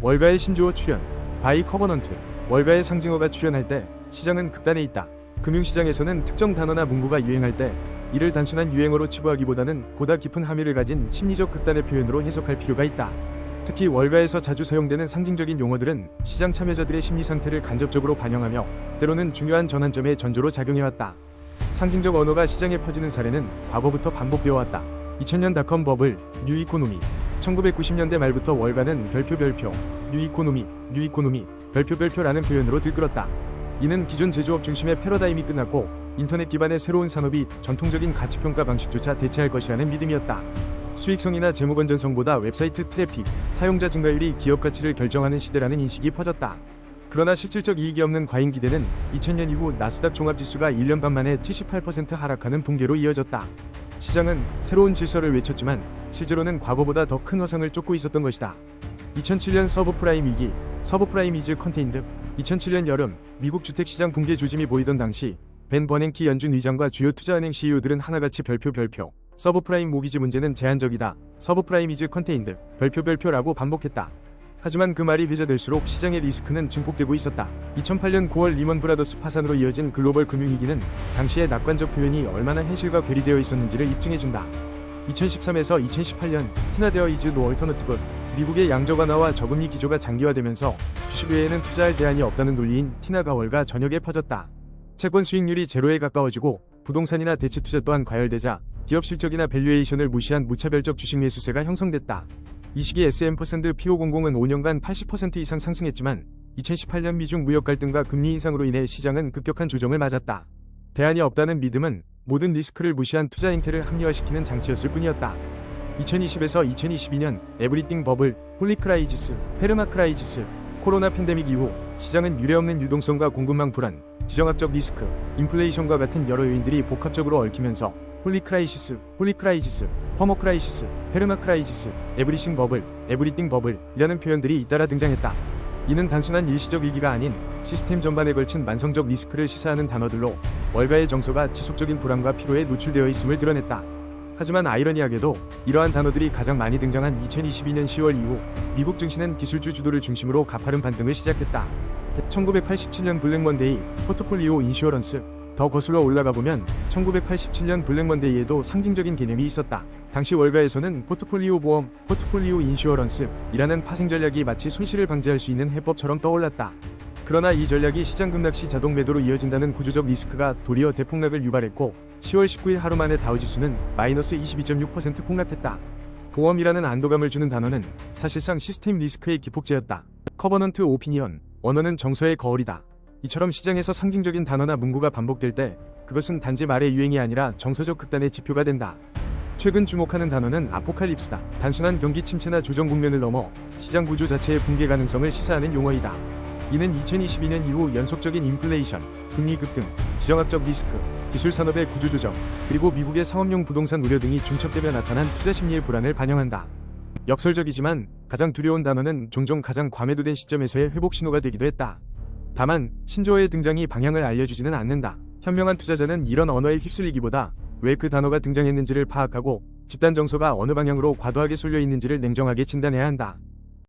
월가의 신조어 출현, 바이 커버넌트, 월가의 상징어가 출현할 때 시장은 극단에 있다. 금융시장에서는 특정 단어나 문구가 유행할 때 이를 단순한 유행어로 치부하기보다는 보다 깊은 함의를 가진 심리적 극단의 표현으로 해석할 필요가 있다. 특히 월가에서 자주 사용되는 상징적인 용어들은 시장 참여자들의 심리 상태를 간접적으로 반영하며 때로는 중요한 전환점의 전조로 작용해왔다. 상징적 언어가 시장에 퍼지는 사례는 과거부터 반복되어 왔다. 2000년 닷컴 버블, 뉴이코노미, 1990년대 말부터 월가는 별표, 뉴이코노미, 별표라는 표현으로 들끓었다. 이는 기존 제조업 중심의 패러다임이 끝났고 인터넷 기반의 새로운 산업이 전통적인 가치평가 방식조차 대체할 것이라는 믿음이었다. 수익성이나 재무 건전성보다 웹사이트 트래픽, 사용자 증가율이 기업 가치를 결정하는 시대라는 인식이 퍼졌다. 그러나 실질적 이익이 없는 과잉 기대는 2000년 이후 나스닥 종합지수가 1년 반 만에 78% 하락하는 붕괴로 이어졌다. 시장은 새로운 질서를 외쳤지만 실제로는 과거보다 더 큰 화성을 쫓고 있었던 것이다. 2007년 서브프라임 위기, 서브프라임 이즈 컨테인드. 2007년 여름 미국 주택시장 붕괴 조짐이 보이던 당시 벤 버냉키 연준 의장과 주요 투자은행 CEO들은 하나같이 별표 서브프라임 모기지 문제는 제한적이다. 서브프라임 이즈 컨테인드, 별표라고 반복했다. 하지만 그 말이 회자될수록 시장의 리스크는 증폭되고 있었다. 2008년 9월 리먼 브라더스 파산으로 이어진 글로벌 금융위기는 당시의 낙관적 표현이 얼마나 현실과 괴리되어 있었는지를 입증해준다. 2013에서 2018년 티나데어 이즈 노 얼터너티브, 미국의 양적 완화와 저금리 기조가 장기화되면서 주식 외에는 투자할 대안이 없다는 논리인 티나가 월가 전역에 퍼졌다. 채권 수익률이 제로에 가까워지고 부동산이나 대체 투자 또한 과열되자 기업 실적이나 밸류에이션을 무시한 무차별적 주식 매수세가 형성됐다. 이 시기 S&P500은 5년간 80% 이상 상승했지만 2018년 미중 무역 갈등과 금리 인상으로 인해 시장은 급격한 조정을 맞았다. 대안이 없다는 믿음은 모든 리스크를 무시한 투자 행태를 합리화시키는 장치였을 뿐이었다. 2020에서 2022년 에브리띵 버블, 홀리 크라이지스, 페르마 크라이지스, 코로나 팬데믹 이후 시장은 유례없는 유동성과 공급망 불안, 지정학적 리스크, 인플레이션과 같은 여러 요인들이 복합적으로 얽히면서 홀리 크라이시스, 퍼머 크라이시스, 페르마 크라이시스, 에브리싱 버블, 에브리띵 버블이라는 표현들이 잇따라 등장했다. 이는 단순한 일시적 위기가 아닌 시스템 전반에 걸친 만성적 리스크를 시사하는 단어들로 월가의 정서가 지속적인 불안과 피로에 노출되어 있음을 드러냈다. 하지만 아이러니하게도 이러한 단어들이 가장 많이 등장한 2022년 10월 이후 미국 증시는 기술주 주도를 중심으로 가파른 반등을 시작했다. 1987년 블랙먼데이, 포트폴리오 인슈어런스. 더 거슬러 올라가보면 1987년 블랙먼데이에도 상징적인 개념이 있었다. 당시 월가에서는 포트폴리오 보험, 포트폴리오 인슈어런스이라는 파생 전략이 마치 손실을 방지할 수 있는 해법처럼 떠올랐다. 그러나 이 전략이 시장 급락시 자동 매도로 이어진다는 구조적 리스크가 도리어 대폭락을 유발했고 10월 19일 하루 만에 다우지수는 마이너스 22.6% 폭락했다. 보험이라는 안도감을 주는 단어는 사실상 시스템 리스크의 기폭제였다. 커버넌트 오피니언, 언어는 정서의 거울이다. 이처럼 시장에서 상징적인 단어나 문구가 반복될 때 그것은 단지 말의 유행이 아니라 정서적 극단의 지표가 된다. 최근 주목하는 단어는 아포칼립스다. 단순한 경기 침체나 조정 국면을 넘어 시장 구조 자체의 붕괴 가능성을 시사하는 용어이다. 이는 2022년 이후 연속적인 인플레이션, 금리 급등, 지정학적 리스크, 기술 산업의 구조 조정, 그리고 미국의 상업용 부동산 우려 등이 중첩되며 나타난 투자 심리의 불안을 반영한다. 역설적이지만 가장 두려운 단어는 종종 가장 과매도된 시점에서의 회복 신호가 되기도 했다. 다만 신조어의 등장이 방향을 알려주지는 않는다. 현명한 투자자는 이런 언어에 휩쓸리기보다 왜 그 단어가 등장했는지를 파악하고 집단 정서가 어느 방향으로 과도하게 쏠려 있는지를 냉정하게 진단해야 한다.